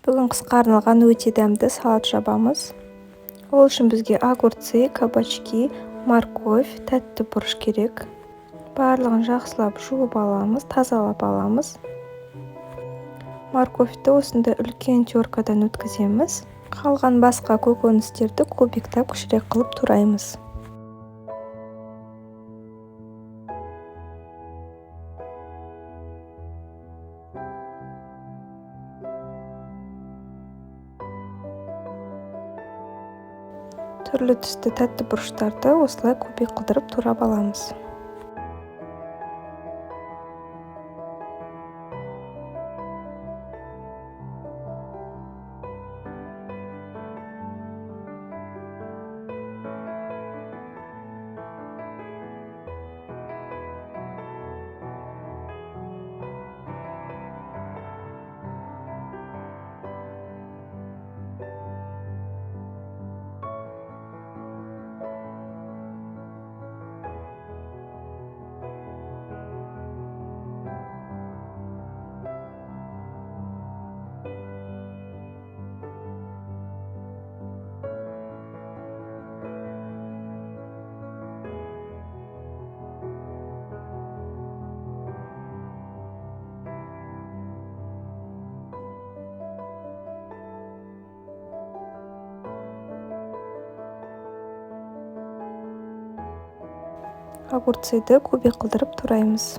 Бүгін қысқа арналған өте дәмді салат жабамыз. Ол үшін бізге огурцы, кабачки, морковь, тәтті бұрыш керек. Барлығын жақсылап жуып аламыз, тазалап аламыз. Морковьті осында үлкен теркадан өткіземіз. Қалған басқа көкөністерді кубиктап кішірек қылып тураймыз. Түрлі түсті тәтті бұрыштарды осылай кубик қылдырып турап аламыз. Огурцыды кубик қылдырып тураймыз.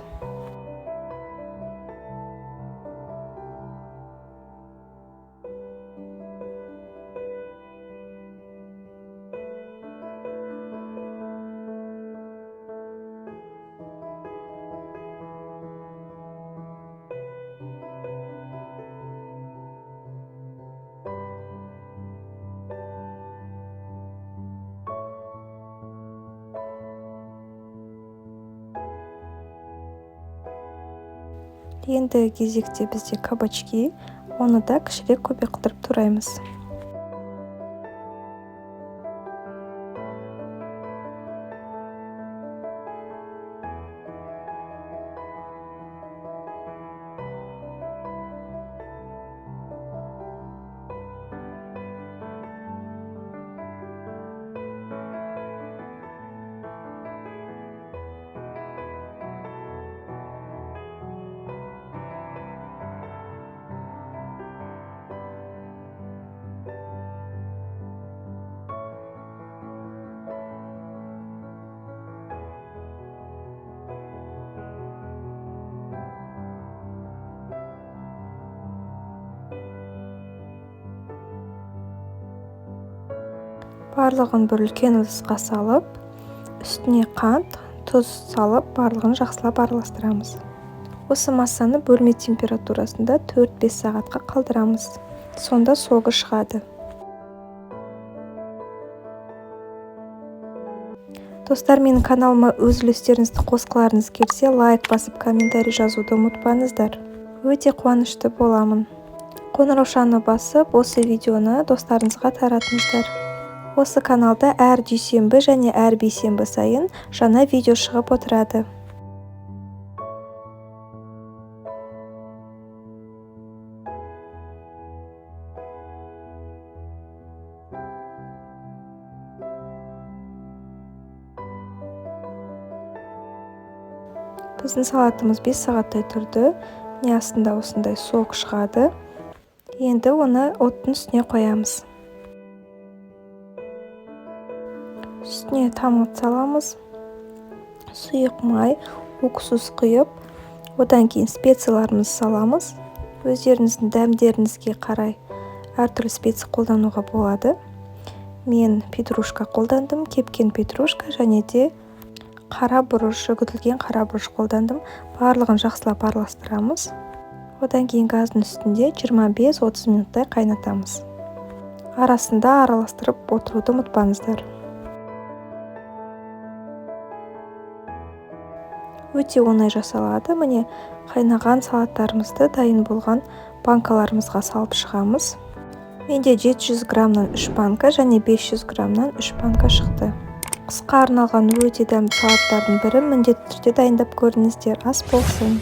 Енді кезекте бізде кабачки, оны да кішірек кубик қылдырып тураймыз. Барлығын бір үлкен ыдысқа салып, үстіне қант, тұз салып, барлығын жақсылап араластырамыз. Осы массаны бөлме температурасында 4-5 сағатқа қалдырамыз. Сонда соғы шығады. Достар, менің каналыма өз үлестеріңізді қосқыларыңыз келсе, лайк басып, комментарий жазуды ұмытпаңыздар. Өте қуанышты боламын. Қоңыраушаны басып, осы видеоны достарыңызға таратыңыздар. Осы каналда әр дүйсенбі және әр бейсенбі сайын жаңа видео шығып отырады. Біздің салатымыз 5 сағаттай тұрды. Міне астында осындай сок шығады. Енді оны оттың үстіне қоямыз. Үстіне томат саламыз, сұйық май, уксус құйып, одан кейін специяларымызды саламыз. Өздеріңіздің дәмдеріңізге қарай әртүрлі специя қолдануға болады. Мен петрушка қолдандым, кепкен петрушка және де қара бұрыш, үгітілген қара бұрыш қолдандым. Барлығын жақсылап араластырамыз. Одан кейін газдың үстінде 25-30 минуттай қайнатамыз. Арасында араластырып отыруды ұмытпаңыздар. Өте оңай жасалады. Міне қайнаған салаттарымызды дайын болған банкаларымызға салып шығамыз. Менде 700 граммнан 3 банка және 500 граммнан 3 банка шықты. Қысқа арналған өте дәмді салаттардың бірі, міндетті түрде дайындап көріңіздер. Ас болсын.